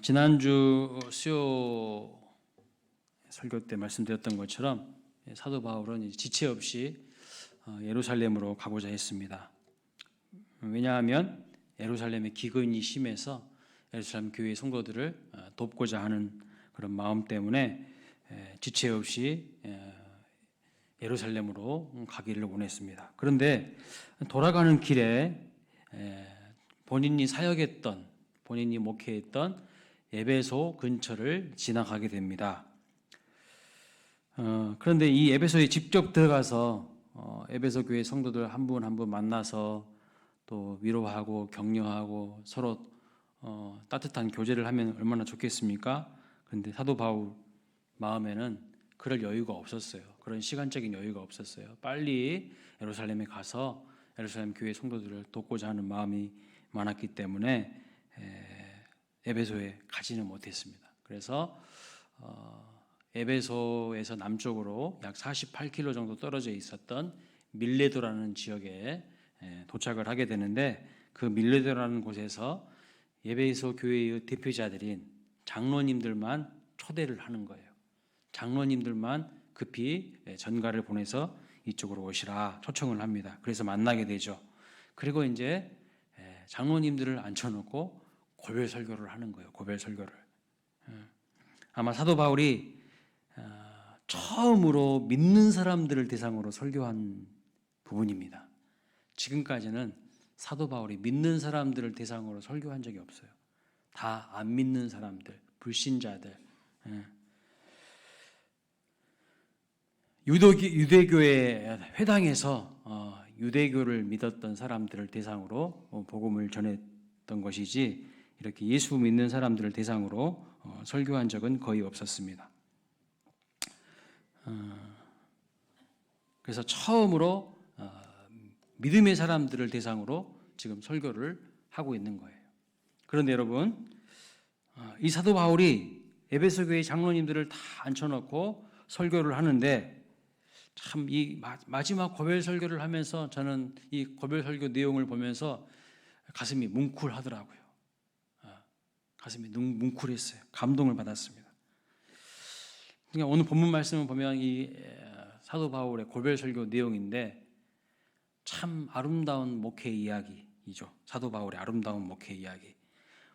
지난주 수요 설교 때 말씀드렸던 것처럼 사도 바울은 지체 없이 예루살렘으로 가고자 했습니다. 왜냐하면 예루살렘의 기근이 심해서 예루살렘 교회 성도들을 돕고자 하는 그런 마음 때문에 지체 없이 예루살렘으로 가기를 원했습니다. 그런데 돌아가는 길에 본인이 사역했던, 본인이 목회했던 에베소 근처를 지나가게 됩니다. 그런데 이 에베소에 직접 들어가서 에베소 교회 성도들 한 분 한 분 만나서 또 위로하고 격려하고 서로 따뜻한 교제를 하면 얼마나 좋겠습니까? 그런데 사도 바울 마음에는 그럴 여유가 없었어요. 그런 시간적인 여유가 없었어요. 빨리 예루살렘에 가서 예루살렘 교회 성도들을 돕고자 하는 마음이 많았기 때문에 에베소에 가지는 못했습니다. 그래서 에베소에서 남쪽으로 약 48km 정도 떨어져 있었던 밀레도라는 지역에 도착을 하게 되는데, 그 밀레도라는 곳에서 에베소 교회의 대표자들인 장로님들만 초대를 하는 거예요. 장로님들만 급히 전가를 보내서 이쪽으로 오시라 초청을 합니다. 그래서 만나게 되죠. 그리고 이제 장로님들을 앉혀놓고 고별 설교를 하는 거예요. 고별 설교를. 아마 사도 바울이 처음으로 믿는 사람들을 대상으로 설교한 부분입니다. 지금까지는 사도 바울이 믿는 사람들을 대상으로 설교한 적이 없어요. 다 안 믿는 사람들, 불신자들. 유대교의 회당에서 유대교를 믿었던 사람들을 대상으로 복음을 전했던 것이지, 이렇게 예수 믿는 사람들을 대상으로 설교한 적은 거의 없었습니다. 그래서 처음으로 믿음의 사람들을 대상으로 지금 설교를 하고 있는 거예요. 그런데 여러분, 이 사도 바울이 에베소 교회 장로님들을 다 앉혀놓고 설교를 하는데, 참 이 마지막 고별 설교를 하면서 저는 이 고별 설교 내용을 보면서 가슴이 뭉클하더라고요. 가슴이 뭉클했어요. 감동을 받았습니다. 그러니까 오늘 본문 말씀을 보면 이 사도 바울의 고별 설교 내용인데 참 아름다운 목회 이야기이죠. 사도 바울의 아름다운 목회 이야기.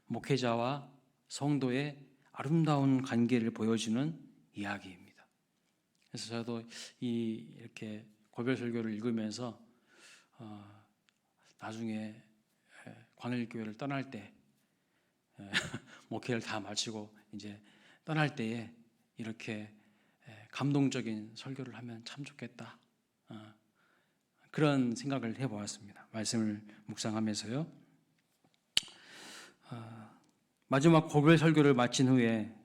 목회자와 성도의 아름다운 관계를 보여주는 이야기입니다. 그래서 저도 이렇게 고별 설교를 읽으면서 나중에 광일교회를 떠날 때 목회를 다 마치고 이제 떠날 때에 이렇게 감동적인 설교를 하면 참 좋겠다. 그런 생각을 해보았습니다. 말씀을 묵상하면서요. 마지막 고별 설교를 마친 후에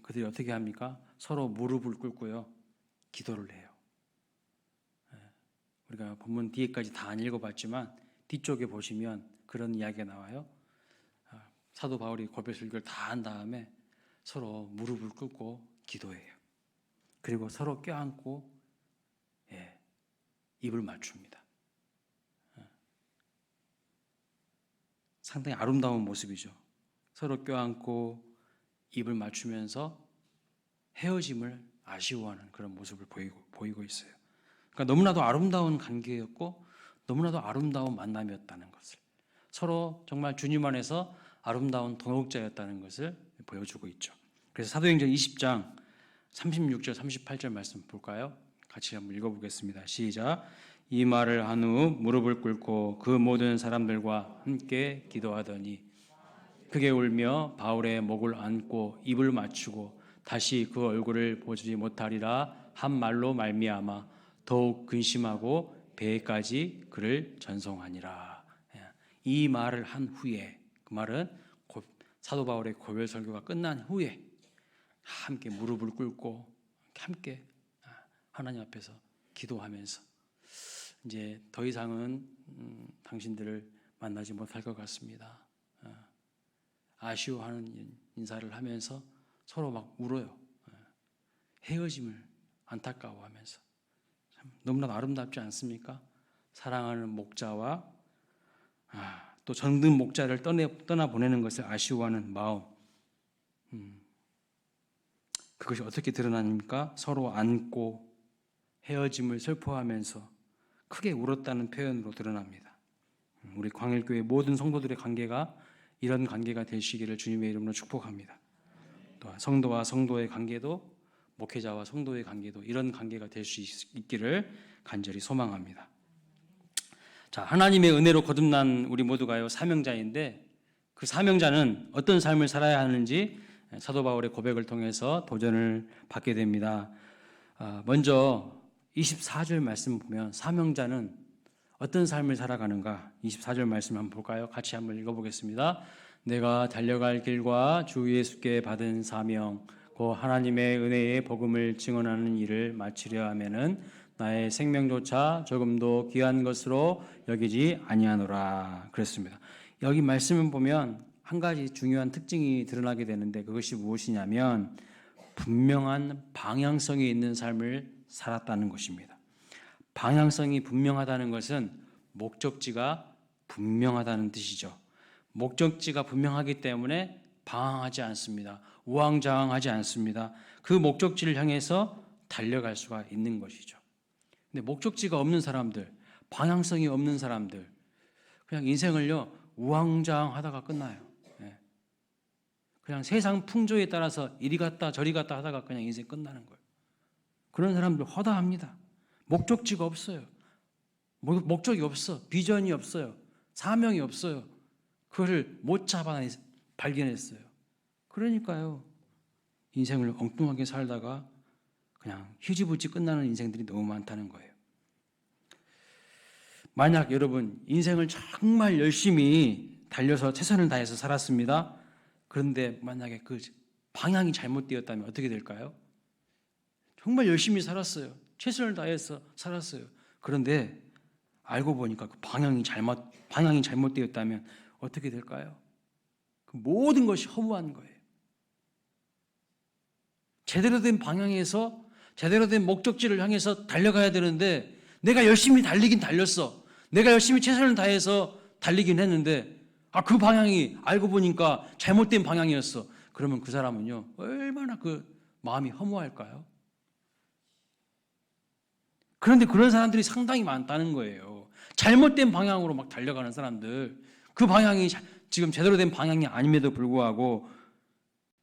그들이 어떻게 합니까? 서로 무릎을 꿇고요, 기도를 해요. 우리가 본문 뒤에까지 다 안 읽어봤지만 뒤쪽에 보시면 그런 이야기가 나와요. 사도 바울이 고별 설교를 다 한 다음에 서로 무릎을 꿇고 기도해요. 그리고 서로 껴안고 입을 맞춥니다. 상당히 아름다운 모습이죠. 서로 껴안고 입을 맞추면서 헤어짐을 아쉬워하는 그런 모습을 보이고 있어요. 그러니까 너무나도 아름다운 관계였고 너무나도 아름다운 만남이었다는 것을, 서로 정말 주님 안에서 아름다운 동역자였다는 것을 보여주고 있죠. 그래서 사도행전 20장 36절 38절 말씀 볼까요? 같이 한번 읽어보겠습니다. 시작. 이 말을 한 후 무릎을 꿇고 그 모든 사람들과 함께 기도하더니 크게 울며 바울의 목을 안고 입을 맞추고 다시 그 얼굴을 보지 못하리라 한 말로 말미암아 더욱 근심하고 배에까지 그를 전송하니라. 이 말을 한 후에, 그 말은 사도 바울의 고별 설교가 끝난 후에 함께 무릎을 꿇고 함께 하나님 앞에서 기도하면서 이제 더 이상은 당신들을 만나지 못할 것 같습니다. 아쉬워하는 인사를 하면서 서로 막 울어요. 헤어짐을 안타까워하면서. 참 너무나 아름답지 않습니까? 사랑하는 목자와 또 정든 목자를 떠나보내는 것을 아쉬워하는 마음. 그것이 어떻게 드러납니까? 서로 안고 헤어짐을 슬퍼하면서 크게 울었다는 표현으로 드러납니다. 우리 광일교회 모든 성도들의 관계가 이런 관계가 되시기를 주님의 이름으로 축복합니다. 또 성도와 성도의 관계도, 목회자와 성도의 관계도 이런 관계가 될 수 있기를 간절히 소망합니다. 자, 하나님의 은혜로 거듭난 우리 모두가요 사명자인데, 그 사명자는 어떤 삶을 살아야 하는지 사도 바울의 고백을 통해서 도전을 받게 됩니다. 먼저 24절 말씀 보면 사명자는 어떤 삶을 살아가는가, 24절 말씀 한번 볼까요? 같이 한번 읽어보겠습니다. 내가 달려갈 길과 주 예수께 받은 사명, 곧 하나님의 은혜의 복음을 증언하는 일을 마치려 하면은 나의 생명조차 조금도 귀한 것으로 여기지 아니하노라 그랬습니다. 여기 말씀을 보면 한 가지 중요한 특징이 드러나게 되는데, 그것이 무엇이냐면 분명한 방향성이 있는 삶을 살았다는 것입니다. 방향성이 분명하다는 것은 목적지가 분명하다는 뜻이죠. 목적지가 분명하기 때문에 방황하지 않습니다. 우왕좌왕하지 않습니다. 그 목적지를 향해서 달려갈 수가 있는 것이죠. 근데 목적지가 없는 사람들, 방향성이 없는 사람들, 그냥 인생을요 우왕좌왕하다가 끝나요. 그냥 세상 풍조에 따라서 이리 갔다 저리 갔다 하다가 그냥 인생 끝나는 거예요. 그런 사람들 허다합니다. 목적지가 없어요. 목적이 없어. 비전이 없어요. 사명이 없어요. 그것을 못 잡아 발견했어요. 그러니까요 인생을 엉뚱하게 살다가 그냥 휴지부지 끝나는 인생들이 너무 많다는 거예요. 만약 여러분 인생을 정말 열심히 달려서 최선을 다해서 살았습니다. 그런데 만약에 그 방향이 잘못되었다면 어떻게 될까요? 정말 열심히 살았어요. 최선을 다해서 살았어요. 그런데 알고 보니까 그 방향이 잘못되었다면 어떻게 될까요? 그 모든 것이 허무한 거예요. 제대로 된 방향에서 제대로 된 목적지를 향해서 달려가야 되는데, 내가 열심히 달리긴 달렸어. 내가 열심히 최선을 다해서 달리긴 했는데 그 방향이 알고 보니까 잘못된 방향이었어. 그러면 그 사람은요 얼마나 그 마음이 허무할까요? 그런데 그런 사람들이 상당히 많다는 거예요. 잘못된 방향으로 막 달려가는 사람들, 그 방향이 지금 제대로 된 방향이 아님에도 불구하고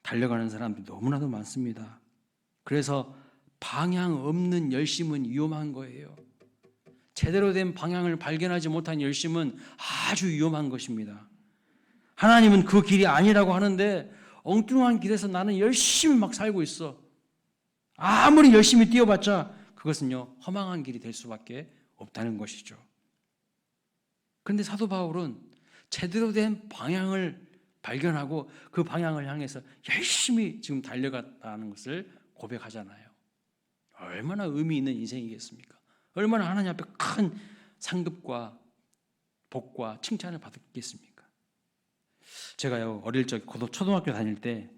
달려가는 사람들이 너무나도 많습니다. 그래서 방향 없는 열심은 위험한 거예요. 제대로 된 방향을 발견하지 못한 열심은 아주 위험한 것입니다. 하나님은 그 길이 아니라고 하는데 엉뚱한 길에서 나는 열심히 막 살고 있어. 아무리 열심히 뛰어봤자 그것은요 허망한 길이 될 수밖에 없다는 것이죠. 그런데 사도 바울은 제대로 된 방향을 발견하고 그 방향을 향해서 열심히 지금 달려갔다는 것을 고백하잖아요. 얼마나 의미 있는 인생이겠습니까? 얼마나 하나님 앞에 큰 상급과 복과 칭찬을 받았겠습니까? 제가요 어릴 적 초등학교 다닐 때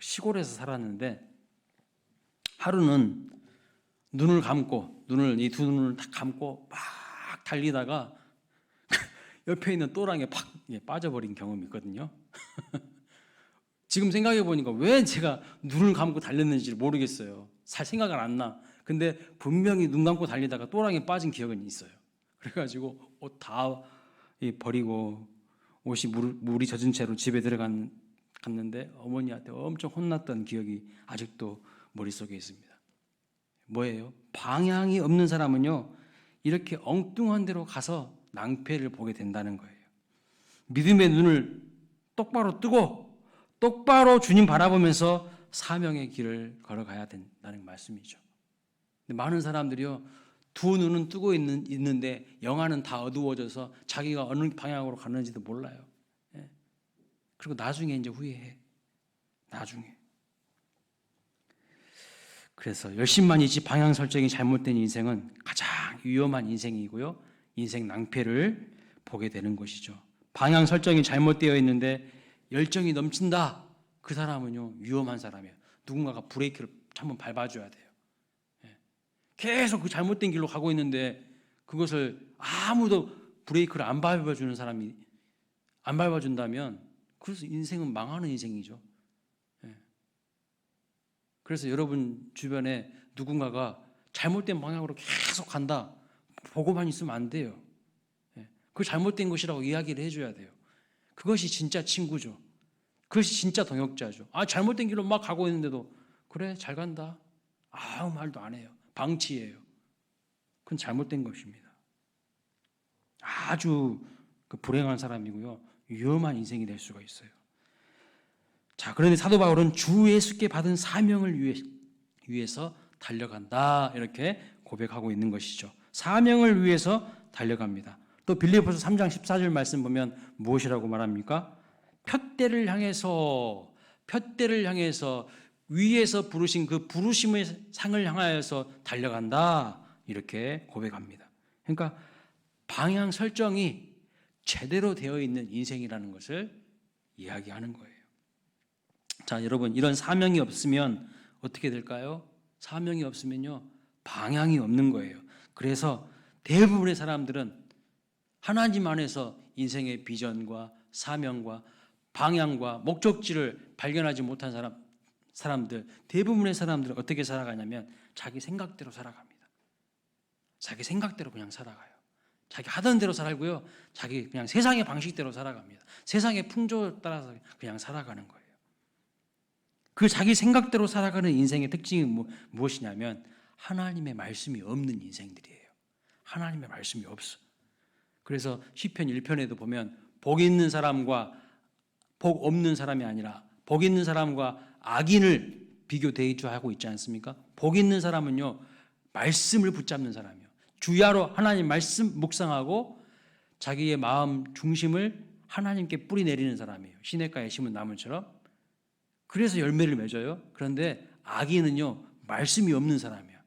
시골에서 살았는데, 하루는 눈을 감고 이 두 눈을 딱 감고 막 달리다가 옆에 있는 또랑에 팍 빠져버린 경험이 있거든요. 지금 생각해 보니까 왜 제가 눈을 감고 달렸는지 모르겠어요. 잘 생각은 안 나. 근데 분명히 눈 감고 달리다가 또랑에 빠진 기억은 있어요. 그래가지고 옷 다 버리고 옷이 물이 젖은 채로 집에 갔는데 어머니한테 엄청 혼났던 기억이 아직도 머릿속에 있습니다. 뭐예요? 방향이 없는 사람은요 이렇게 엉뚱한 데로 가서 낭패를 보게 된다는 거예요. 믿음의 눈을 똑바로 뜨고 똑바로 주님 바라보면서 사명의 길을 걸어가야 된다는 말씀이죠. 근데 많은 사람들이요 두 눈은 뜨고 있는데 영안은 다 어두워져서 자기가 어느 방향으로 가는지도 몰라요. 그리고 나중에 이제 후회해. 나중에. 그래서 열심만이지 방향 설정이 잘못된 인생은 가장 위험한 인생이고요. 인생 낭패를 보게 되는 것이죠. 방향 설정이 잘못되어 있는데 열정이 넘친다. 그 사람은요 위험한 사람이에요. 누군가가 브레이크를 한번 밟아줘야 돼요. 계속 그 잘못된 길로 가고 있는데 그것을 아무도 브레이크를 안 밟아주는 사람이 안 밟아준다면 그래서 인생은 망하는 인생이죠. 그래서 여러분 주변에 누군가가 잘못된 방향으로 계속 간다, 보고만 있으면 안 돼요. 그 잘못된 것이라고 이야기를 해줘야 돼요. 그것이 진짜 친구죠. 그것이 진짜 동역자죠. 잘못된 길로 막 가고 있는데도 그래 잘 간다, 아무 말도 안 해요. 방치예요. 그건 잘못된 것입니다. 아주 불행한 사람이고요, 위험한 인생이 될 수가 있어요. 자, 그런데 사도 바울은 주 예수께 받은 사명을 위해서 달려간다, 이렇게 고백하고 있는 것이죠. 사명을 위해서 달려갑니다. 또 빌립보서 3장 14절 말씀 보면 무엇이라고 말합니까? 푯대를 향해서 위에서 부르신 그 부르심의 상을 향하여서 달려간다, 이렇게 고백합니다. 그러니까 방향 설정이 제대로 되어 있는 인생이라는 것을 이야기하는 거예요. 자, 여러분, 이런 사명이 없으면 어떻게 될까요? 사명이 없으면요, 방향이 없는 거예요. 그래서 대부분의 사람들은 하나님 안에서 인생의 비전과 사명과 방향과 목적지를 발견하지 못한 사람들, 대부분의 사람들은 어떻게 살아가냐면 자기 생각대로 살아갑니다. 자기 생각대로 그냥 살아가요. 자기 하던 대로 살고요, 자기 그냥 세상의 방식대로 살아갑니다. 세상의 풍조에 따라서 그냥 살아가는 거예요. 그 자기 생각대로 살아가는 인생의 특징이 무엇이냐면 하나님의 말씀이 없는 인생들이에요. 하나님의 말씀이 없어. 그래서 시편 1편에도 보면 복 있는 사람과 복 없는 사람이 아니라 복 있는 사람과 악인을 비교 대조하고 있지 않습니까? 복 있는 사람은요, 말씀을 붙잡는 사람이요, 주야로 하나님 말씀 묵상하고 자기의 마음 중심을 하나님께 뿌리 내리는 사람이에요. 시냇가에 심은 나무처럼. 그래서 열매를 맺어요. 그런데 악인은요, 말씀이 없는 사람이야.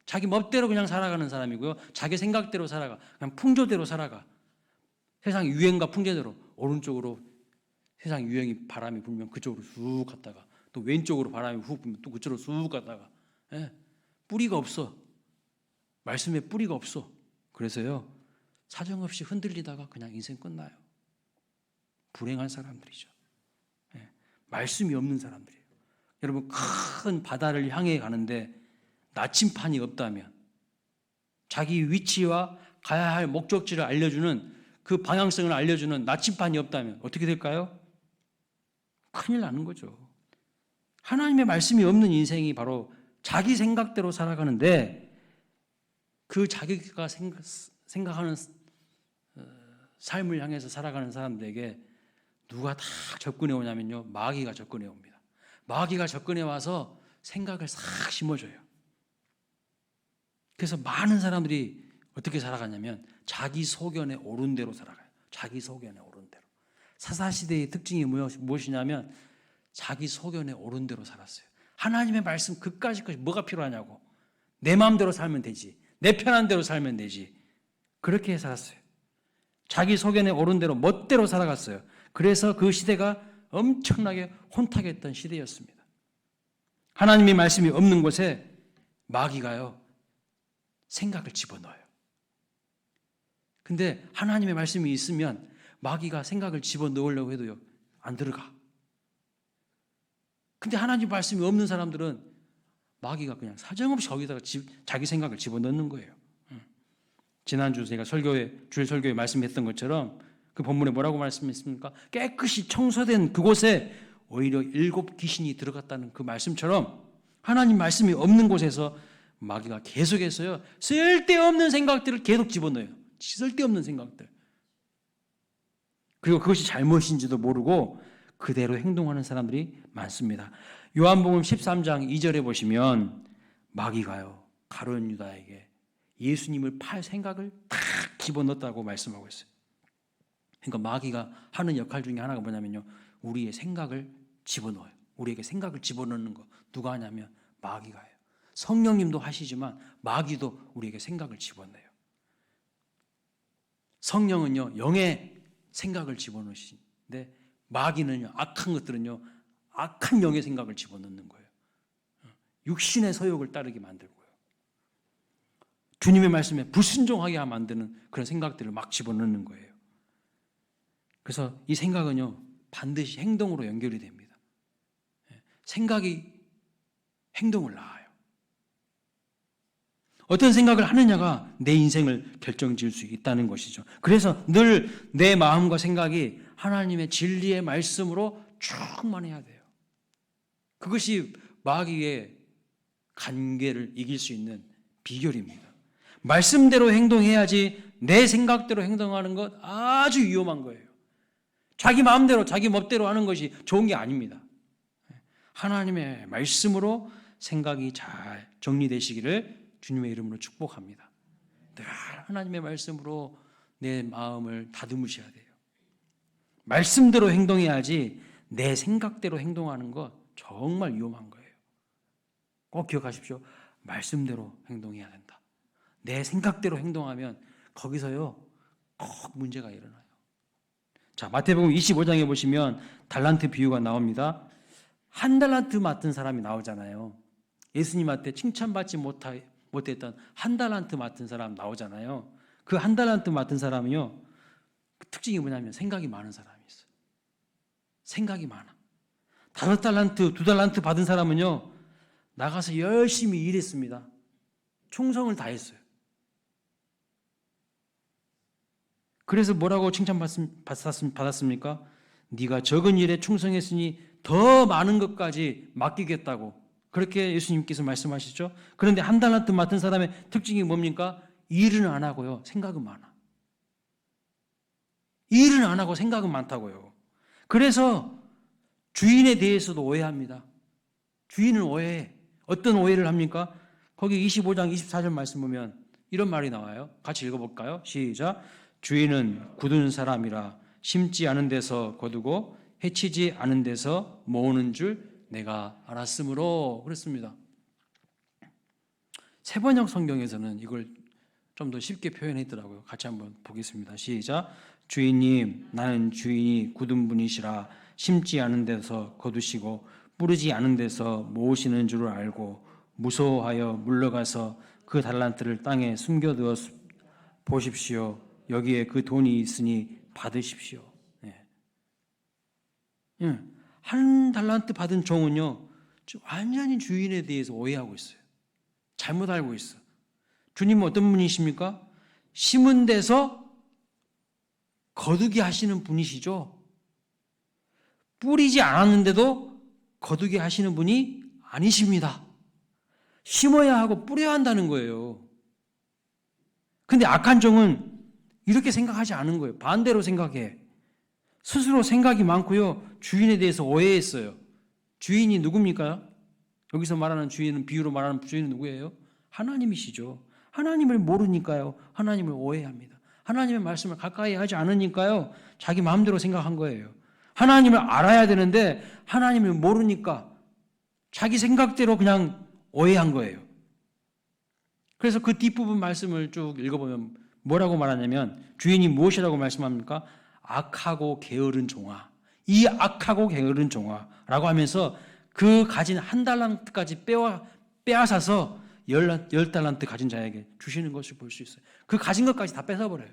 자기 멋대로 그냥 살아가는 사람이고요, 자기 생각대로 살아가, 그냥 풍조대로 살아가. 세상 유행과 풍조대로 오른쪽으로 세상 유행이 바람이 불면 그쪽으로 쑥 갔다가 또 왼쪽으로 바람이 훅 불면 또 그쪽으로 쑥 갔다가, 뿌리가 없어. 말씀에 뿌리가 없어. 그래서요, 사정없이 흔들리다가 그냥 인생 끝나요. 불행한 사람들이죠. 말씀이 없는 사람들이에요. 여러분, 큰 바다를 향해 가는데 나침판이 없다면, 자기 위치와 가야 할 목적지를 알려주는, 그 방향성을 알려주는 나침판이 없다면 어떻게 될까요? 큰일 나는 거죠. 하나님의 말씀이 없는 인생이 바로 자기 생각대로 살아가는데, 그 자기가 생각하는 삶을 향해서 살아가는 사람들에게 누가 다 접근해 오냐면요, 마귀가 접근해 옵니다. 마귀가 접근해 와서 생각을 싹 심어줘요. 그래서 많은 사람들이 어떻게 살아가냐면 자기 소견에 옳은 대로 살아가요. 자기 소견에 옳은 대로. 사사시대의 특징이 무엇이냐면 자기 소견에 옳은 대로 살았어요. 하나님의 말씀 그까짓 것이 뭐가 필요하냐고. 내 마음대로 살면 되지, 내 편한 대로 살면 되지, 그렇게 살았어요. 자기 소견에 옳은 대로 멋대로 살아갔어요. 그래서 그 시대가 엄청나게 혼탁했던 시대였습니다. 하나님의 말씀이 없는 곳에 마귀가요, 생각을 집어넣어요. 근데 하나님의 말씀이 있으면 마귀가 생각을 집어넣으려고 해도요, 안 들어가. 근데 하나님 말씀이 없는 사람들은 마귀가 그냥 사정없이 거기다가 자기 생각을 집어넣는 거예요. 지난주 제가 주일 설교에 말씀했던 것처럼 그 본문에 뭐라고 말씀했습니까? 깨끗이 청소된 그곳에 오히려 7 귀신이 들어갔다는 그 말씀처럼 하나님 말씀이 없는 곳에서 마귀가 계속해서요, 쓸데없는 생각들을 계속 집어넣어요. 쓸데없는 생각들. 그리고 그것이 잘못인지도 모르고 그대로 행동하는 사람들이 많습니다. 요한복음 13장 2절에 보시면 마귀가요, 가룟 유다에게 예수님을 팔 생각을 다 집어넣었다고 말씀하고 있어요. 그러니까 마귀가 하는 역할 중에 하나가 뭐냐면요, 우리의 생각을 집어넣어요. 우리에게 생각을 집어넣는 거 누가 하냐면 마귀가 해요. 성령님도 하시지만 마귀도 우리에게 생각을 집어넣어요. 성령은요, 영의 생각을 집어넣으시는데 마귀는요, 악한 것들은요, 악한 영의 생각을 집어넣는 거예요. 육신의 서욕을 따르게 만들고요, 주님의 말씀에 불순종하게 만드는 그런 생각들을 막 집어넣는 거예요. 그래서 이 생각은요, 반드시 행동으로 연결이 됩니다. 생각이 행동을 낳아요. 어떤 생각을 하느냐가 내 인생을 결정지을 수 있다는 것이죠. 그래서 늘 내 마음과 생각이 하나님의 진리의 말씀으로 충만해야 돼요. 그것이 마귀의 관계를 이길 수 있는 비결입니다. 말씀대로 행동해야지 내 생각대로 행동하는 것 아주 위험한 거예요. 자기 마음대로 자기 멋대로 하는 것이 좋은 게 아닙니다. 하나님의 말씀으로 생각이 잘 정리되시기를 주님의 이름으로 축복합니다. 늘 하나님의 말씀으로 내 마음을 다듬으셔야 돼요. 말씀대로 행동해야지 내 생각대로 행동하는 것 정말 위험한 거예요. 꼭 기억하십시오. 말씀대로 행동해야 된다. 내 생각대로 행동하면 거기서요 꼭 문제가 일어나요. 자, 마태복음 25장에 보시면 달란트 비유가 나옵니다. 한 달란트 맡은 사람이 나오잖아요. 예수님한테 칭찬받지 못했던 한 달란트 맡은 사람 나오잖아요. 그 한 달란트 맡은 사람은요, 그 특징이 뭐냐면 생각이 많은 사람이 있어요. 생각이 많아. 5달란트, 2달란트 받은 사람은요, 나가서 열심히 일했습니다. 충성을 다했어요. 그래서 뭐라고 칭찬받았습니까? 네가 적은 일에 충성했으니 더 많은 것까지 맡기겠다고 그렇게 예수님께서 말씀하시죠. 그런데 한 달란트 맡은 사람의 특징이 뭡니까? 일은 안 하고요, 생각은 많아. 일은 안 하고 생각은 많다고요. 그래서 주인에 대해서도 오해합니다. 주인을 오해해. 어떤 오해를 합니까? 거기 25장 24절 말씀 보면 이런 말이 나와요. 같이 읽어볼까요? 시작. 주인은 굳은 사람이라 심지 않은 데서 거두고 해치지 않은 데서 모으는 줄 내가 알았으므로 그랬습니다. 세번역 성경에서는 이걸 좀 더 쉽게 표현했더라고요. 같이 한번 보겠습니다. 시작. 주인님, 나는 주인이 굳은 분이시라 심지 않은 데서 거두시고 뿌리지 않은 데서 모으시는 줄을 알고 무서워하여 물러가서 그 달란트를 땅에 숨겨두어 보십시오. 여기에 그 돈이 있으니 받으십시오. 한 달란트 받은 종은요, 완전히 주인에 대해서 오해하고 있어요. 잘못 알고 있어. 주님은 어떤 분이십니까? 심은 데서 거두게 하시는 분이시죠. 뿌리지 않았는데도 거두게 하시는 분이 아니십니다. 심어야 하고 뿌려야 한다는 거예요. 근데 악한 종은 이렇게 생각하지 않은 거예요. 반대로 생각해. 스스로 생각이 많고요. 주인에 대해서 오해했어요. 주인이 누굽니까? 여기서 말하는 주인은, 비유로 말하는 주인은 누구예요? 하나님이시죠. 하나님을 모르니까요. 하나님을 오해합니다. 하나님의 말씀을 가까이 하지 않으니까요. 자기 마음대로 생각한 거예요. 하나님을 알아야 되는데 하나님을 모르니까 자기 생각대로 그냥 오해한 거예요. 그래서 그 뒷부분 말씀을 쭉 읽어보면 뭐라고 말하냐면 주인이 무엇이라고 말씀합니까? 악하고 게으른 종아. 이 악하고 게으른 종아라고 하면서 그 가진 한 달란트까지 빼앗아서 10달란트 가진 자에게 주시는 것을 볼 수 있어요. 그 가진 것까지 다 뺏어버려요.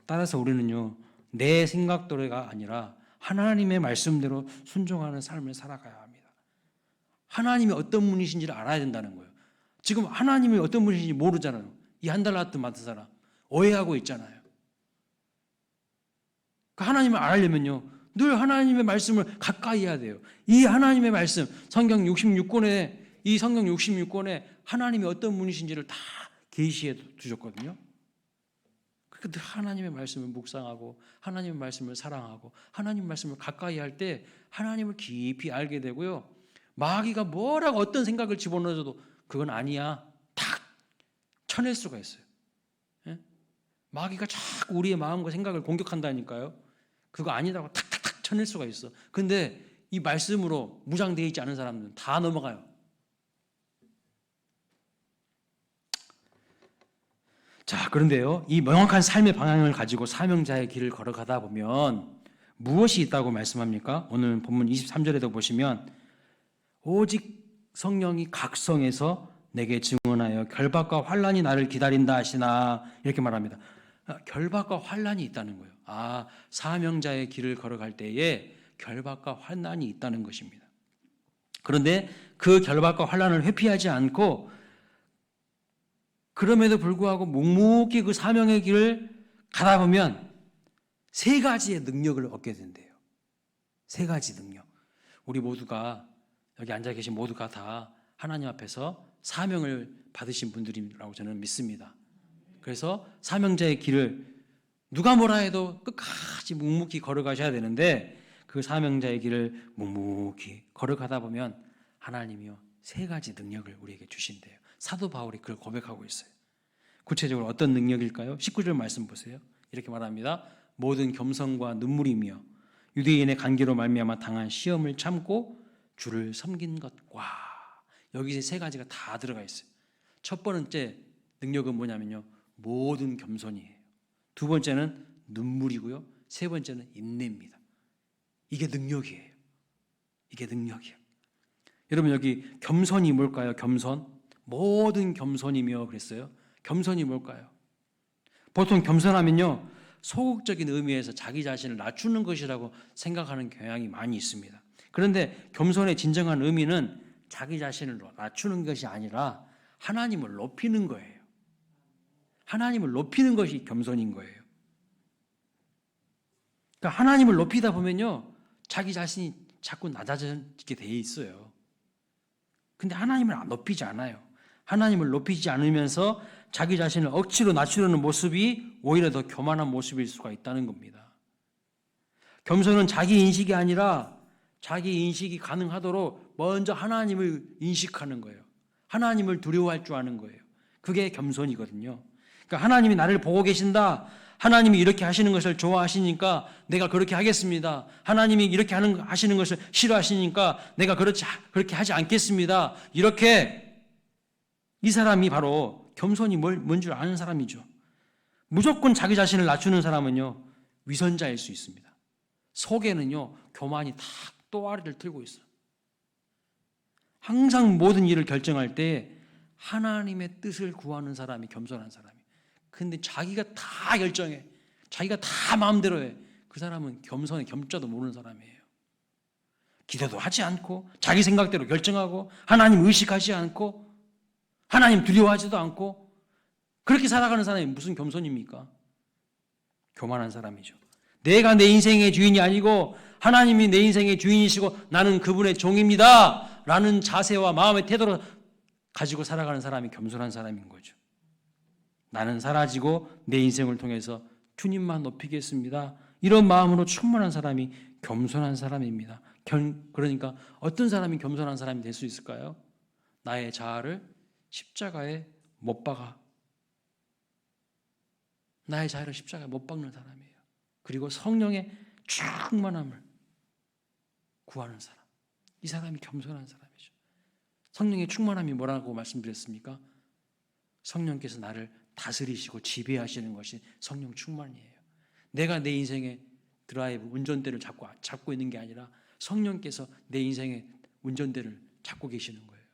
따라서 우리는요, 내 생각대로가 아니라 하나님의 말씀대로 순종하는 삶을 살아가야 합니다. 하나님이 어떤 분이신지를 알아야 된다는 거예요. 지금 하나님이 어떤 분이신지 모르잖아요. 이 한 달란트 맡은 사람 오해하고 있잖아요. 그 하나님을 알려면요, 늘 하나님의 말씀을 가까이 해야 돼요. 이 하나님의 말씀, 성경 66권에 하나님이 어떤 분이신지를 다 계시해 두셨거든요. 그러니까 늘 하나님의 말씀을 묵상하고 하나님의 말씀을 사랑하고 하나님의 말씀을 가까이 할 때 하나님을 깊이 알게 되고요. 마귀가 뭐라고 어떤 생각을 집어넣어줘도 그건 아니야. 탁 쳐낼 수가 있어요. 예? 마귀가 자꾸 우리의 마음과 생각을 공격한다니까요. 그거 아니라고 탁탁탁 쳐낼 수가 있어. 근데 이 말씀으로 무장되어 있지 않은 사람들은 다 넘어가요. 자, 그런데요, 이 명확한 삶의 방향을 가지고 사명자의 길을 걸어가다 보면 무엇이 있다고 말씀합니까? 오늘 본문 23절에도 보시면 오직 성령이 각성해서 내게 증언하여 결박과 환난이 나를 기다린다 하시나 이렇게 말합니다. 결박과 환난이 있다는 거예요. 사명자의 길을 걸어갈 때에 결박과 환난이 있다는 것입니다. 그런데 그 결박과 환난을 회피하지 않고 그럼에도 불구하고 묵묵히 그 사명의 길을 가다 보면 세 가지의 능력을 얻게 된대요. 세 가지 능력. 우리 모두가 여기 앉아 계신 모두가 다 하나님 앞에서 사명을 받으신 분들이라고 저는 믿습니다. 그래서 사명자의 길을 누가 뭐라 해도 끝까지 묵묵히 걸어가셔야 되는데 그 사명자의 길을 묵묵히 걸어가다 보면 하나님이요 세 가지 능력을 우리에게 주신대요. 사도 바울이 그걸 고백하고 있어요. 구체적으로 어떤 능력일까요? 19절 말씀 보세요. 이렇게 말합니다. 모든 겸손과 눈물이며 유대인의 관계로 말미암아 당한 시험을 참고 주를 섬긴 것과 여기서 세 가지가 다 들어가 있어요. 첫 번째 능력은 뭐냐면요. 모든 겸손이에요. 두 번째는 눈물이고요. 세 번째는 인내입니다. 이게 능력이에요. 이게 능력이에요. 여러분 여기 겸손이 뭘까요? 겸손. 모든 겸손이며 그랬어요. 겸손이 뭘까요? 보통 겸손하면요. 소극적인 의미에서 자기 자신을 낮추는 것이라고 생각하는 경향이 많이 있습니다. 그런데 겸손의 진정한 의미는 자기 자신을 낮추는 것이 아니라 하나님을 높이는 거예요. 하나님을 높이는 것이 겸손인 거예요. 그러니까 하나님을 높이다 보면요. 자기 자신이 자꾸 낮아지게 돼 있어요. 근데 하나님을 높이지 않아요. 하나님을 높이지 않으면서 자기 자신을 억지로 낮추려는 모습이 오히려 더 교만한 모습일 수가 있다는 겁니다. 겸손은 자기 인식이 아니라 자기 인식이 가능하도록 먼저 하나님을 인식하는 거예요. 하나님을 두려워할 줄 아는 거예요. 그게 겸손이거든요. 그러니까 하나님이 나를 보고 계신다. 하나님이 이렇게 하시는 것을 좋아하시니까 내가 그렇게 하겠습니다. 하나님이 이렇게 하시는 것을 싫어하시니까 내가 그렇게 하지 않겠습니다. 이렇게 이 사람이 바로 겸손이 뭔 줄 아는 사람이죠. 무조건 자기 자신을 낮추는 사람은요. 위선자일 수 있습니다. 속에는요. 교만이 탁 또아리를 틀고 있어요. 항상 모든 일을 결정할 때 하나님의 뜻을 구하는 사람이 겸손한 사람이에요. 근데 자기가 다 결정해. 자기가 다 마음대로 해. 그 사람은 겸손의 겸자도 모르는 사람이에요. 기도도 하지 않고 자기 생각대로 결정하고 하나님 의식하지 않고 하나님 두려워하지도 않고 그렇게 살아가는 사람이 무슨 겸손입니까? 교만한 사람이죠. 내가 내 인생의 주인이 아니고 하나님이 내 인생의 주인이시고 나는 그분의 종입니다. 라는 자세와 마음의 태도를 가지고 살아가는 사람이 겸손한 사람인 거죠. 나는 사라지고 내 인생을 통해서 주님만 높이겠습니다. 이런 마음으로 충만한 사람이 겸손한 사람입니다. 그러니까 어떤 사람이 겸손한 사람이 될 수 있을까요? 나의 자아를 십자가에 못 박아. 나의 자아를 십자가에 못 박는 사람이에요. 그리고 성령의 충만함을 구하는 사람. 이 사람이 겸손한 사람이죠. 성령의 충만함이 뭐라고 말씀드렸습니까? 성령께서 나를 다스리시고 지배하시는 것이 성령 충만이에요. 내가 내 인생의 드라이브, 운전대를 잡고 있는 게 아니라 성령께서 내 인생의 운전대를 잡고 계시는 거예요.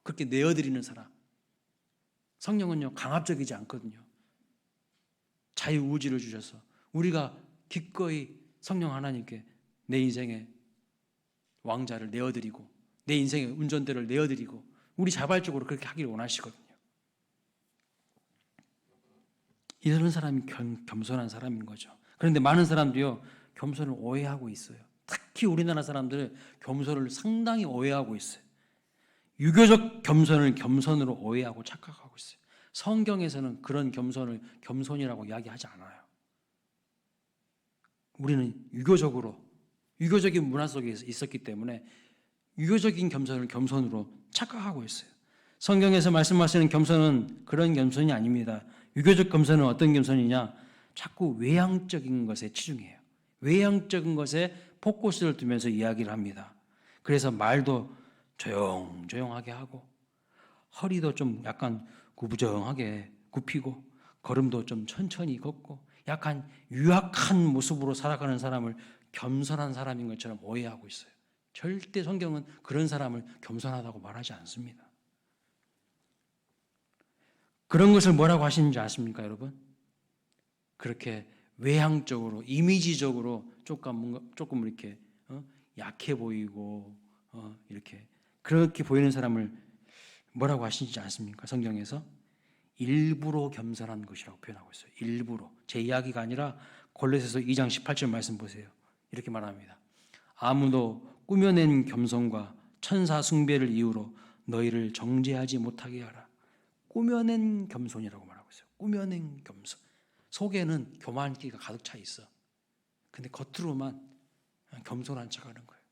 그렇게 내어드리는 사람. 성령은요, 강압적이지 않거든요. 자유의지를 주셔서 우리가 기꺼이 성령 하나님께 내 인생의 왕자를 내어드리고 내 인생의 운전대를 내어드리고 우리 자발적으로 그렇게 하기를 원하시거든요. 이런 사람이 겸손한 사람인 거죠. 그런데 많은 사람들이요, 겸손을 오해하고 있어요. 특히 우리나라 사람들은 겸손을 상당히 오해하고 있어요. 유교적 겸손을 겸손으로 오해하고 착각하고 있어요. 성경에서는 그런 겸손을 겸손이라고 이야기하지 않아요. 우리는 유교적인 문화 속에 있었기 때문에 유교적인 겸손을 겸손으로 착각하고 있어요. 성경에서 말씀하시는 겸손은 그런 겸손이 아닙니다. 유교적 겸손은 어떤 겸손이냐? 자꾸 외향적인 것에 치중해요. 외향적인 것에 포커스를 두면서 이야기를 합니다. 그래서 말도 조용조용하게 하고 허리도 좀 약간 구부정하게 굽히고 걸음도 좀 천천히 걷고 약간 유약한 모습으로 살아가는 사람을 겸손한 사람인 것처럼 오해하고 있어요. 절대 성경은 그런 사람을 겸손하다고 말하지 않습니다. 그런 것을 뭐라고 하시는지 아십니까, 여러분? 그렇게 외향적으로, 이미지적으로 조금 이렇게 약해 보이고 이렇게 그렇게 보이는 사람을 뭐라고 하시지 않습니까? 성경에서 일부러 겸손한 것이라고 표현하고 있어요. 일부러. 제 이야기가 아니라 골로새서 2장 18절 말씀 보세요. 이렇게 말합니다. 아무도 꾸며낸 겸손과 천사 숭배를 이유로 너희를 정죄하지 못하게 하라. 꾸며낸 겸손이라고 말하고 있어요. 꾸며낸 겸손. 속에는 교만기가 가득 차 있어. 근데 겉으로만 겸손한 척하는 거예요.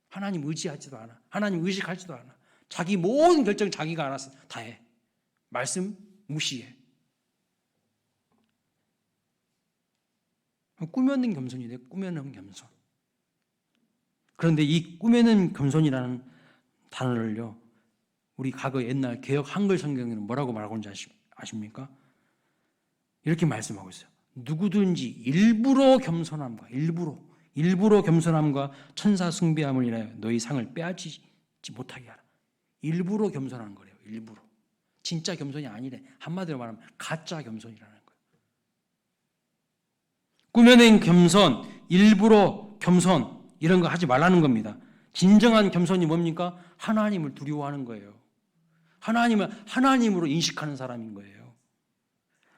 하나님 의지하지도 않아. 하나님 의식하지도 않아. 자기 모든 결정 자기가 알아서 다 해. 말씀 무시해. 꾸며낸 겸손이래. 꾸며낸 겸손. 그런데 이 꾸며낸 겸손이라는 단어를요, 우리 과거 옛날 개역 한글 성경에는 뭐라고 말하고 있는지 아십니까? 이렇게 말씀하고 있어요. 누구든지 일부러 겸손함과 일부러 겸손함과 천사 숭배함을 인하여 너희 상을 빼앗지 못하게 하라. 일부러 겸손하는 거래요. 일부러. 진짜 겸손이 아니래. 한마디로 말하면 가짜 겸손이라는 거예요. 꾸며낸 겸손, 일부러 겸손 이런 거 하지 말라는 겁니다. 진정한 겸손이 뭡니까? 하나님을 두려워하는 거예요. 하나님을 하나님으로 인식하는 사람인 거예요.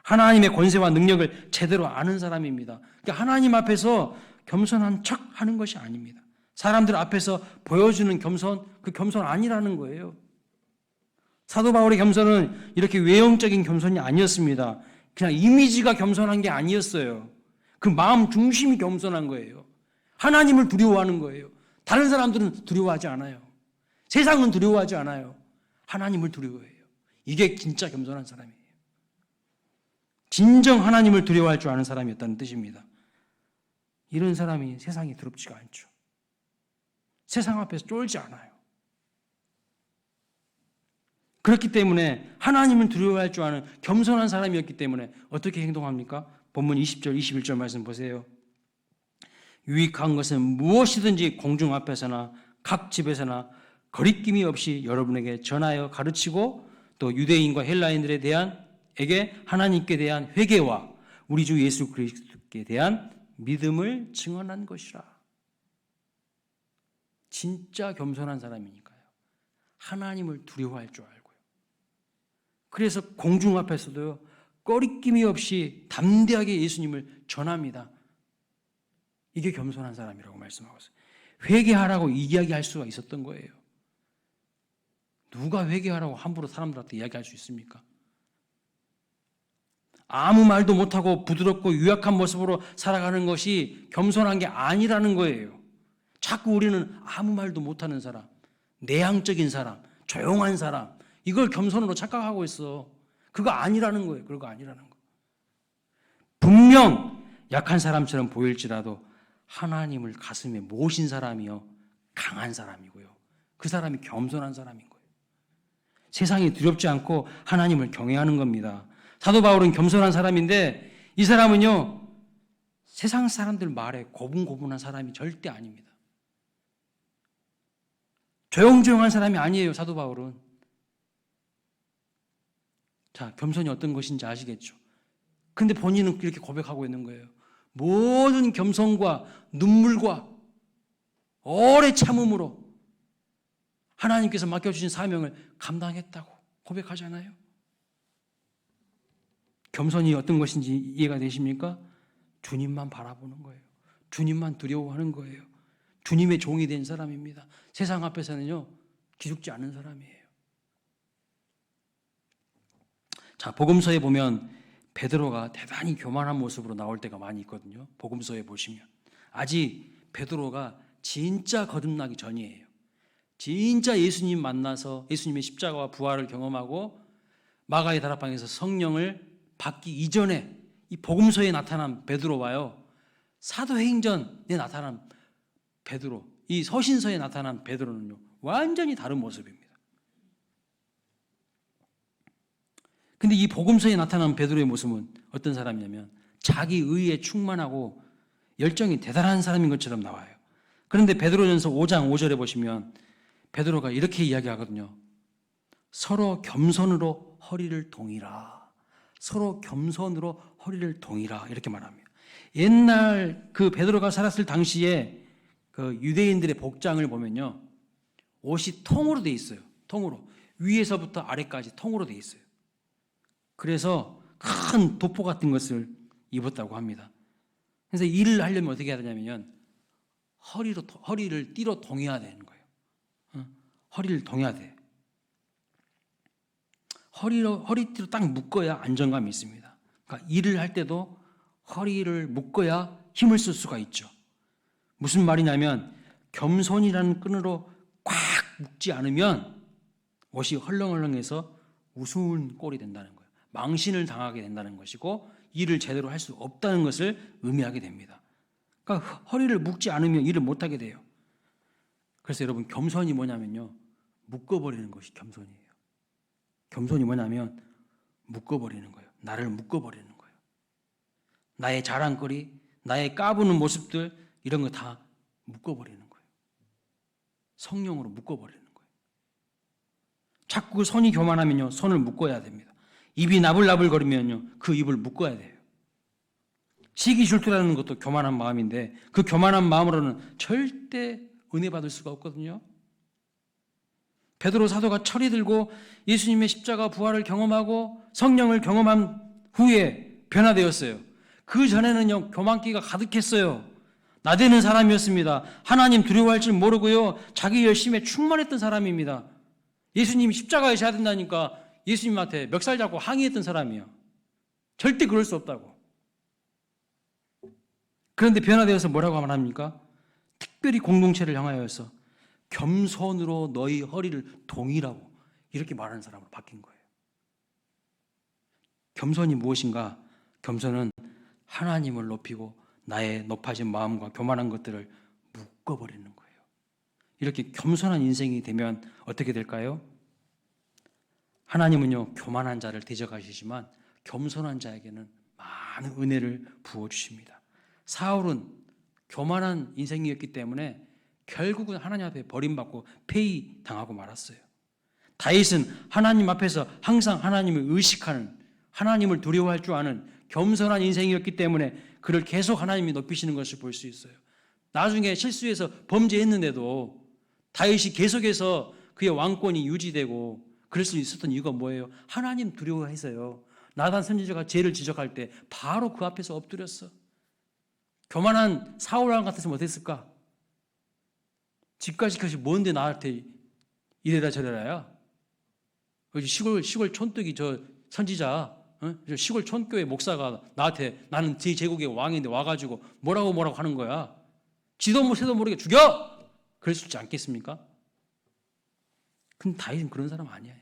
하나님의 권세와 능력을 제대로 아는 사람입니다. 그러니까 하나님 앞에서 겸손한 척 하는 것이 아닙니다. 사람들 앞에서 보여주는 겸손, 그 겸손 아니라는 거예요. 사도 바울의 겸손은 이렇게 외형적인 겸손이 아니었습니다. 그냥 이미지가 겸손한 게 아니었어요. 그 마음 중심이 겸손한 거예요. 하나님을 두려워하는 거예요. 다른 사람들은 두려워하지 않아요. 세상은 두려워하지 않아요. 하나님을 두려워해요. 이게 진짜 겸손한 사람이에요. 진정 하나님을 두려워할 줄 아는 사람이었다는 뜻입니다. 이런 사람이 세상이 두렵지가 않죠. 세상 앞에서 쫄지 않아요. 그렇기 때문에 하나님을 두려워할 줄 아는 겸손한 사람이었기 때문에 어떻게 행동합니까? 본문 20절, 21절 말씀 보세요. 유익한 것은 무엇이든지 공중 앞에서나 각 집에서나 거리낌이 없이 여러분에게 전하여 가르치고 또 유대인과 헬라인들에 대한 하나님께 대한 회개와 우리 주 예수 그리스도께 대한 믿음을 증언한 것이라. 진짜 겸손한 사람이니까요. 하나님을 두려워할 줄 알고요. 그래서 공중 앞에서도요, 꺼리낌이 없이 담대하게 예수님을 전합니다. 이게 겸손한 사람이라고 말씀하고 있어요. 회개하라고 이야기할 수가 있었던 거예요. 누가 회개하라고 함부로 사람들한테 이야기할 수 있습니까? 아무 말도 못하고 부드럽고 유약한 모습으로 살아가는 것이 겸손한 게 아니라는 거예요. 자꾸 우리는 아무 말도 못하는 사람, 내향적인 사람, 조용한 사람, 이걸 겸손으로 착각하고 있어. 그거 아니라는 거예요. 그거 아니라는 거. 분명 약한 사람처럼 보일지라도 하나님을 가슴에 모신 사람이요, 강한 사람이고요. 그 사람이 겸손한 사람인 거예요. 세상이 두렵지 않고 하나님을 경외하는 겁니다. 사도 바울은 겸손한 사람인데 이 사람은요, 세상 사람들 말에 고분고분한 사람이 절대 아닙니다. 조용조용한 사람이 아니에요, 사도 바울은. 자, 겸손이 어떤 것인지 아시겠죠? 근데 본인은 이렇게 고백하고 있는 거예요. 모든 겸손과 눈물과 오래 참음으로 하나님께서 맡겨주신 사명을 감당했다고 고백하잖아요. 겸손이 어떤 것인지 이해가 되십니까? 주님만 바라보는 거예요. 주님만 두려워하는 거예요. 주님의 종이 된 사람입니다. 세상 앞에서는요, 기죽지 않은 사람이에요. 자, 복음서에 보면 베드로가 대단히 교만한 모습으로 나올 때가 많이 있거든요. 복음서에 보시면 아직 베드로가 진짜 거듭나기 전이에요. 진짜 예수님 만나서 예수님의 십자가와 부활을 경험하고 마가의 다락방에서 성령을 받기 이전에 이 복음서에 나타난 베드로와요, 사도행전에 나타난 베드로, 이 서신서에 나타난 베드로는요, 완전히 다른 모습입니다. 근데 이 복음서에 나타난 베드로의 모습은 어떤 사람이냐면 자기 의에 충만하고 열정이 대단한 사람인 것처럼 나와요. 그런데 베드로전서 5장 5절에 보시면 베드로가 이렇게 이야기하거든요. 서로 겸손으로 허리를 동이라. 서로 겸손으로 허리를 동이라. 이렇게 말합니다. 옛날 그 베드로가 살았을 당시에 그 유대인들의 복장을 보면요, 옷이 통으로 돼 있어요. 통으로. 위에서부터 아래까지 통으로 돼 있어요. 그래서 큰 도포 같은 것을 입었다고 합니다. 그래서 일을 하려면 어떻게 해야 되냐면 허리를 띠로 동여야 되는 거예요. 허리를 동여야 돼. 허리띠로 딱 묶어야 안정감이 있습니다. 그러니까 일을 할 때도 허리를 묶어야 힘을 쓸 수가 있죠. 무슨 말이냐면 겸손이라는 끈으로 꽉 묶지 않으면 옷이 헐렁헐렁해서 우스운 꼴이 된다는 거예요. 망신을 당하게 된다는 것이고 일을 제대로 할 수 없다는 것을 의미하게 됩니다. 그러니까 허리를 묶지 않으면 일을 못하게 돼요. 그래서 여러분 겸손이 뭐냐면요. 묶어버리는 것이 겸손이에요. 겸손이 뭐냐면 묶어버리는 거예요. 나를 묶어버리는 거예요. 나의 자랑거리, 나의 까부는 모습들 이런 거 다 묶어버리는 거예요. 성령으로 묶어버리는 거예요. 자꾸 손이 교만하면요. 손을 묶어야 됩니다. 입이 나불나불 거리면요. 그 입을 묶어야 돼요. 시기질투라는 것도 교만한 마음인데 그 교만한 마음으로는 절대 은혜 받을 수가 없거든요. 베드로 사도가 철이 들고 예수님의 십자가 부활을 경험하고 성령을 경험한 후에 변화되었어요. 그 전에는요 교만기가 가득했어요. 나대는 사람이었습니다. 하나님 두려워할 줄 모르고요 자기 열심에 충만했던 사람입니다. 예수님이 십자가에 져야 된다니까 예수님한테 멱살 잡고 항의했던 사람이에요. 절대 그럴 수 없다고. 그런데 변화되어서 뭐라고 말합니까? 특별히 공동체를 향하여서 겸손으로 너희 허리를 동이라고 이렇게 말하는 사람으로 바뀐 거예요. 겸손이 무엇인가? 겸손은 하나님을 높이고 나의 높아진 마음과 교만한 것들을 묶어버리는 거예요. 이렇게 겸손한 인생이 되면 어떻게 될까요? 하나님은요 교만한 자를 대적하시지만 겸손한 자에게는 많은 은혜를 부어주십니다. 사울은 교만한 인생이었기 때문에 결국은 하나님 앞에 버림받고 폐위당하고 말았어요. 다윗은 하나님 앞에서 항상 하나님을 의식하는, 하나님을 두려워할 줄 아는 겸손한 인생이었기 때문에 그를 계속 하나님이 높이시는 것을 볼 수 있어요. 나중에 실수해서 범죄했는데도 다윗이 계속해서 그의 왕권이 유지되고 그럴 수 있었던 이유가 뭐예요? 하나님 두려워해서요. 나단 선지자가 죄를 지적할 때 바로 그 앞에서 엎드렸어. 교만한 사울왕 같았으면 어땠을까? 집까지 가시 뭔데 나한테 이래라 저래라야? 시골 촌뜨기 저 선지자, 저 시골 촌교회 목사가 나한테 나는 제 제국의 왕인데 와가지고 뭐라고 하는 거야? 지도 새도 모르게 죽여! 그럴 수 있지 않겠습니까? 근데 다윗은 그런 사람 아니에요.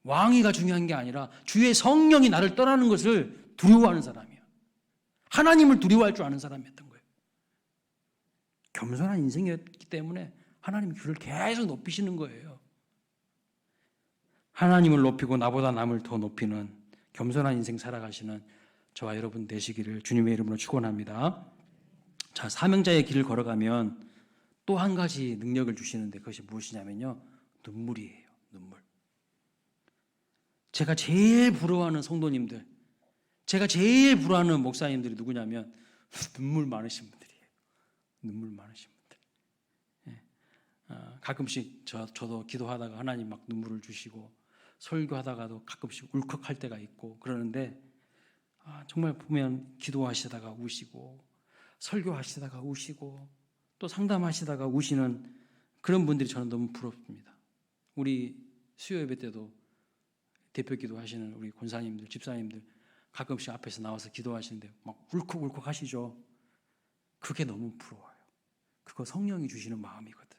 왕위가 중요한 게 아니라 주의 성령이 나를 떠나는 것을 두려워하는 사람이야. 하나님을 두려워할 줄 아는 사람이었던 거예요. 겸손한 인생이었기 때문에 하나님이 그를 계속 높이시는 거예요. 하나님을 높이고 나보다 남을 더 높이는 겸손한 인생 살아가시는 저와 여러분 되시기를 주님의 이름으로 축원합니다. 자, 사명자의 길을 걸어가면 또 한 가지 능력을 주시는데 그것이 무엇이냐면요. 눈물이에요. 눈물. 제가 제일 부러워하는 성도님들, 제가 제일 부러워하는 목사님들이 누구냐면 눈물 많으신 분들이에요. 눈물 많으신 분들. 가끔씩 저도 기도하다가 하나님 막 눈물을 주시고 설교하다가도 가끔씩 울컥할 때가 있고 그러는데 정말 보면 기도하시다가 우시고 설교하시다가 우시고 또 상담하시다가 우시는 그런 분들이 저는 너무 부럽습니다. 우리 수요 예배 때도 대표 기도하시는 우리 권사님들, 집사님들 가끔씩 앞에서 나와서 기도하시는데 막 울컥울컥 하시죠. 그게 너무 부러워요. 그거 성령이 주시는 마음이거든.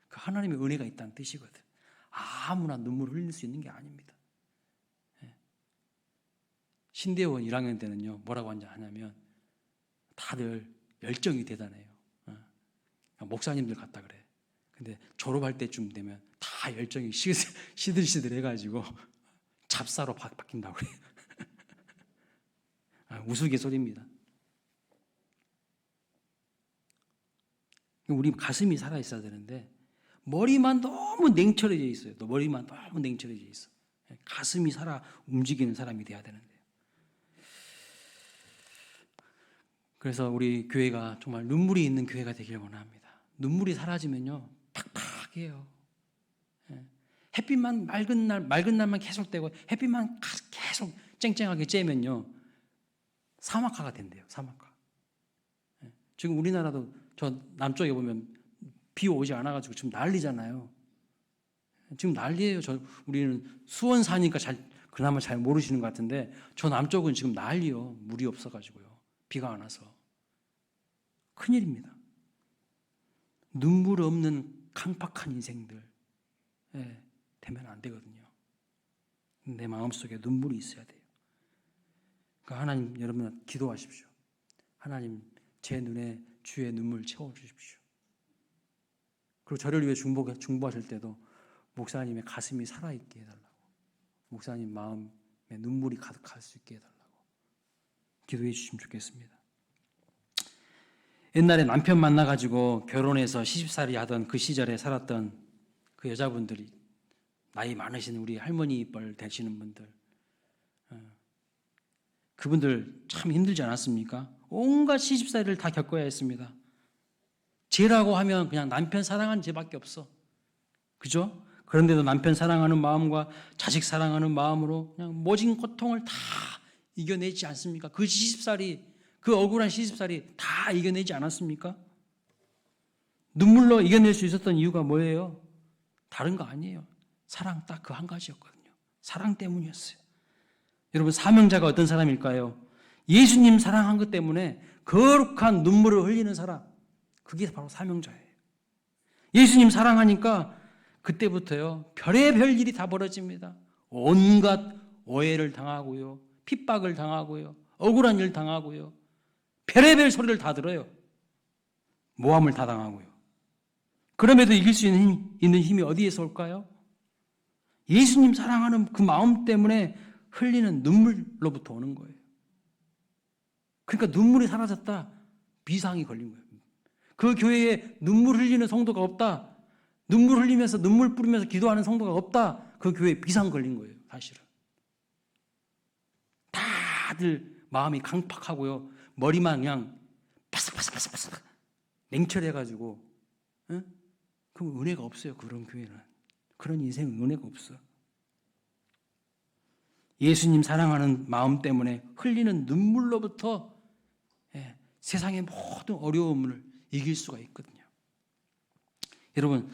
그 하나님의 은혜가 있다는 뜻이거든. 아무나 눈물을 흘릴 수 있는 게 아닙니다. 신대원 1학년 때는요 뭐라고 하냐면 다들 열정이 대단해요. 목사님들 같다 그래. 근데 졸업할 때쯤 되면 다 열정이 시들시들해가지고 잡사로 바뀐다고 그래요. 우스갯소리입니다. 우리 가슴이 살아있어야 되는데 머리만 너무 냉철해져 있어요. 머리만 너무 냉철해져 있어. 가슴이 살아 움직이는 사람이 돼야 되는데요. 그래서 우리 교회가 정말 눈물이 있는 교회가 되길 원합니다. 눈물이 사라지면요 팍팍해요. 햇빛만 맑은 날만 계속 되고 햇빛만 계속 쨍쨍하게 쬐면요 사막화가 된대요. 사막화. 지금 우리나라도 저 남쪽에 보면 비 오지 않아가지고 지금 난리잖아요. 지금 난리예요. 우리는 수원 사니까 그나마 잘 모르시는 것 같은데 저 남쪽은 지금 난리요. 물이 없어가지고요. 비가 안 와서. 큰일입니다. 눈물 없는 강팍한 인생들 되면 안 되거든요. 내 마음속에 눈물이 있어야 돼요. 그러니까 하나님, 여러분 기도하십시오. 하나님, 제 눈에 주의 눈물 채워주십시오. 그리고 저를 위해 중보하실 때도 목사님의 가슴이 살아있게 해달라고, 목사님 마음에 눈물이 가득할 수 있게 해달라고 기도해 주시면 좋겠습니다. 옛날에 남편 만나가지고 결혼해서 시집살이 하던 그 시절에 살았던 그 여자분들이, 나이 많으신 우리 할머니 뻘 되시는 분들, 그분들 참 힘들지 않았습니까? 온갖 시집살이를 다 겪어야 했습니다. 죄라고 하면 그냥 남편 사랑하는 죄밖에 없어. 그죠? 그런데도 남편 사랑하는 마음과 자식 사랑하는 마음으로 그냥 모진 고통을 다 이겨내지 않습니까? 그 시집살이, 그 억울한 시집살이 다 이겨내지 않았습니까? 눈물로 이겨낼 수 있었던 이유가 뭐예요? 다른 거 아니에요. 사랑 딱 그 한 가지였거든요. 사랑 때문이었어요. 여러분, 사명자가 어떤 사람일까요? 예수님 사랑한 것 때문에 거룩한 눈물을 흘리는 사람, 그게 바로 사명자예요. 예수님 사랑하니까 그때부터요 별의별 일이 다 벌어집니다. 온갖 오해를 당하고요, 핍박을 당하고요, 억울한 일 당하고요, 별의별 소리를 다 들어요. 모함을 다 당하고요. 그럼에도 이길 수 있는 힘이 어디에서 올까요? 예수님 사랑하는 그 마음 때문에 흘리는 눈물로부터 오는 거예요. 그러니까 눈물이 사라졌다, 비상이 걸린 거예요. 그 교회에 눈물 흘리는 성도가 없다, 눈물 흘리면서 눈물 뿌리면서 기도하는 성도가 없다, 그 교회에 비상 걸린 거예요. 사실은 다들 마음이 강팍하고요, 머리만 그냥 바삭바삭바삭바삭 냉철해가지고, 그럼 은혜가 없어요. 그런 교회는, 그런 인생은 은혜가 없어. 예수님 사랑하는 마음 때문에 흘리는 눈물로부터 세상의 모든 어려움을 이길 수가 있거든요. 여러분,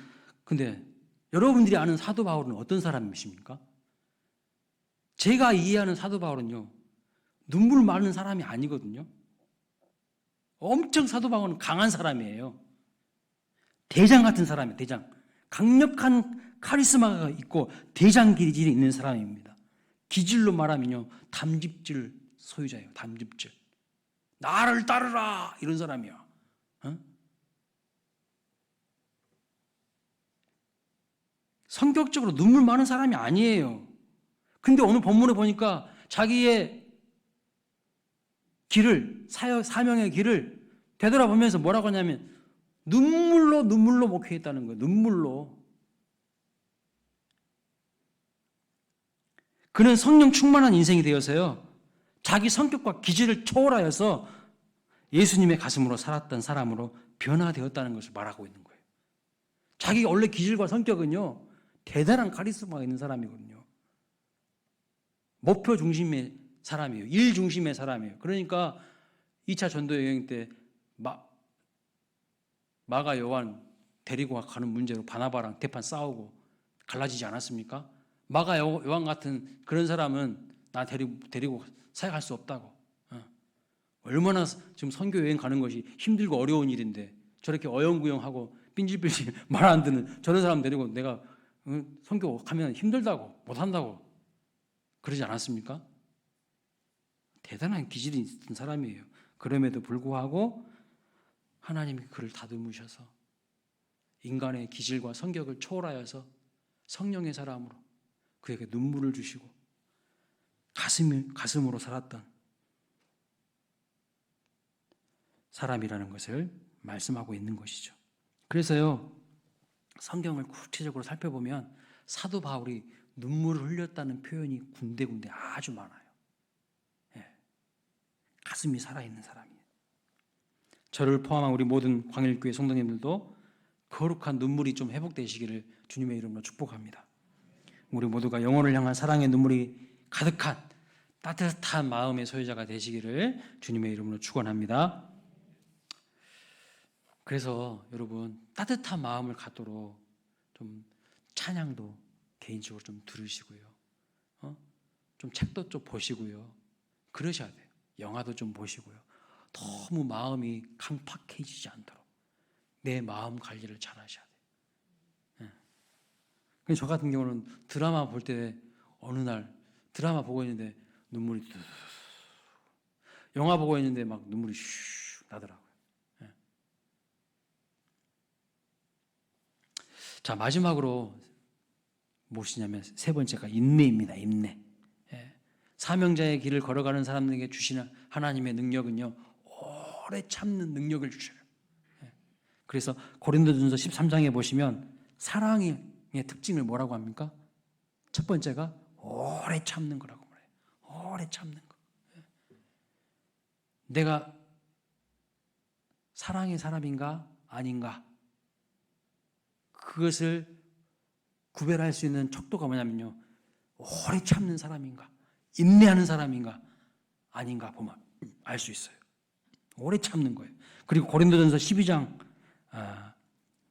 근데 여러분들이 아는 사도 바울은 어떤 사람이십니까? 제가 이해하는 사도 바울은요, 눈물 많은 사람이 아니거든요. 엄청 사도 바울은 강한 사람이에요. 대장 같은 사람이에요. 대장. 강력한 카리스마가 있고 대장 기질이 있는 사람입니다. 기질로 말하면요, 담즙질 소유자예요. 담즙질. 나를 따르라 이런 사람이야. 성격적으로 눈물 많은 사람이 아니에요. 근데 오늘 본문에 보니까 자기의 길을, 사명의 길을 되돌아보면서 뭐라고 하냐면 눈물로 목회했다는 거예요. 눈물로. 그는 성령 충만한 인생이 되어서요, 자기 성격과 기질을 초월하여서 예수님의 가슴으로 살았던 사람으로 변화되었다는 것을 말하고 있는 거예요. 자기가 원래 기질과 성격은요, 대단한 카리스마가 있는 사람이거든요. 목표 중심의 사람이에요. 일 중심의 사람이에요. 그러니까 2차 전도 여행 때 마가 요한 데리고 가는 문제로 바나바랑 대판 싸우고 갈라지지 않았습니까? 마가 요한 같은 그런 사람은 나 데리고 사역할 수 없다고. 얼마나 지금 선교 여행 가는 것이 힘들고 어려운 일인데 저렇게 어영부영하고 삔질삔질 말 안 듣는 저런 사람 데리고 내가 선교 가면 힘들다고, 못한다고 그러지 않았습니까? 대단한 기질이 있는 사람이에요. 그럼에도 불구하고 하나님이 그를 다듬으셔서 인간의 기질과 성격을 초월하여서 성령의 사람으로 그에게 눈물을 주시고 가슴으로 살았던 사람이라는 것을 말씀하고 있는 것이죠. 그래서요, 성경을 구체적으로 살펴보면 사도 바울이 눈물을 흘렸다는 표현이 군데군데 아주 많아요. 가슴이 살아있는 사람이에요. 저를 포함한 우리 모든 광일교회 성도님들도 거룩한 눈물이 좀 회복되시기를 주님의 이름으로 축복합니다. 우리 모두가 영혼을 향한 사랑의 눈물이 가득한 따뜻한 마음의 소유자가 되시기를 주님의 이름으로 축원합니다. 그래서 여러분 따뜻한 마음을 갖도록 좀 찬양도 개인적으로 좀 들으시고요. 좀 책도 좀 보시고요. 그러셔야 돼요. 영화도 좀 보시고요. 너무 마음이 강팍해지지 않도록 내 마음 관리를 잘 하셔야 돼요. 저 같은 경우는 드라마 볼 때 어느 날 드라마 보고 있는데 눈물이 영화 보고 있는데 막 눈물이 슉 나더라고요. 자, 마지막으로 무엇이냐면 세 번째가 인내입니다. 인내. 사명자의 길을 걸어가는 사람들에게 주시는 하나님의 능력은요, 오래 참는 능력을 주셔요. 그래서 고린도전서 13장에 보시면 사랑의 특징을 뭐라고 합니까? 첫 번째가 오래 참는 거라고 말해요. 오래 참는 거. 내가 사랑의 사람인가 아닌가, 그것을 구별할 수 있는 척도가 뭐냐면요, 오래 참는 사람인가, 인내하는 사람인가 아닌가 보면 알 수 있어요. 오래 참는 거예요. 그리고 고린도전서 12장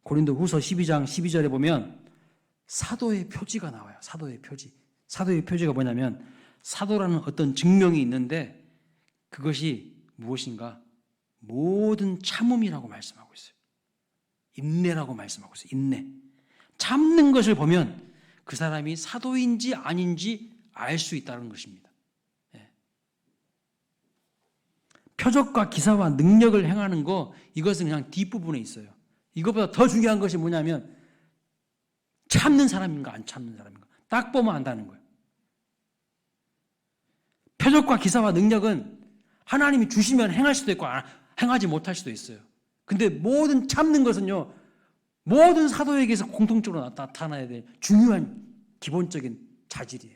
고린도후서 12장 12절에 보면 사도의 표지가 나와요. 사도의 표지. 사도의 표지가 뭐냐면 사도라는 어떤 증명이 있는데 그것이 무엇인가? 모든 참음이라고 말씀하고 있어요. 인내라고 말씀하고 있어요. 인내. 참는 것을 보면 그 사람이 사도인지 아닌지 알 수 있다는 것입니다. 표적과 기사와 능력을 행하는 거, 이것은 그냥 뒷부분에 있어요. 이것보다 더 중요한 것이 뭐냐면 참는 사람인가 안 참는 사람인가 딱 보면 안다는 거예요. 표적과 기사와 능력은 하나님이 주시면 행할 수도 있고 행하지 못할 수도 있어요. 근데 모든 참는 것은요, 모든 사도에게서 공통적으로 나타나야 될 중요한 기본적인 자질이에요.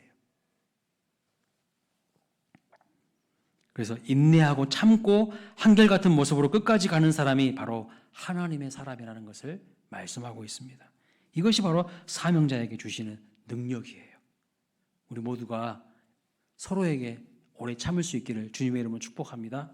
그래서 인내하고 참고 한결같은 모습으로 끝까지 가는 사람이 바로 하나님의 사람이라는 것을 말씀하고 있습니다. 이것이 바로 사명자에게 주시는 능력이에요. 우리 모두가 서로에게 오래 참을 수 있기를 주님의 이름으로 축복합니다.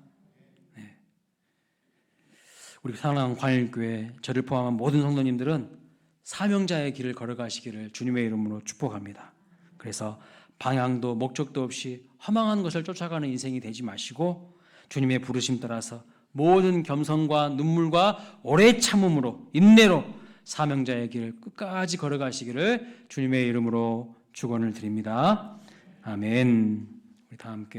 우리 사랑하는 광일교회, 저를 포함한 모든 성도님들은 사명자의 길을 걸어가시기를 주님의 이름으로 축복합니다. 그래서 방향도 목적도 없이 허망한 것을 쫓아가는 인생이 되지 마시고 주님의 부르심 따라서 모든 겸손과 눈물과 오래 참음으로 인내로 사명자의 길을 끝까지 걸어가시기를 주님의 이름으로 축원을 드립니다. 아멘. 우리 다 함께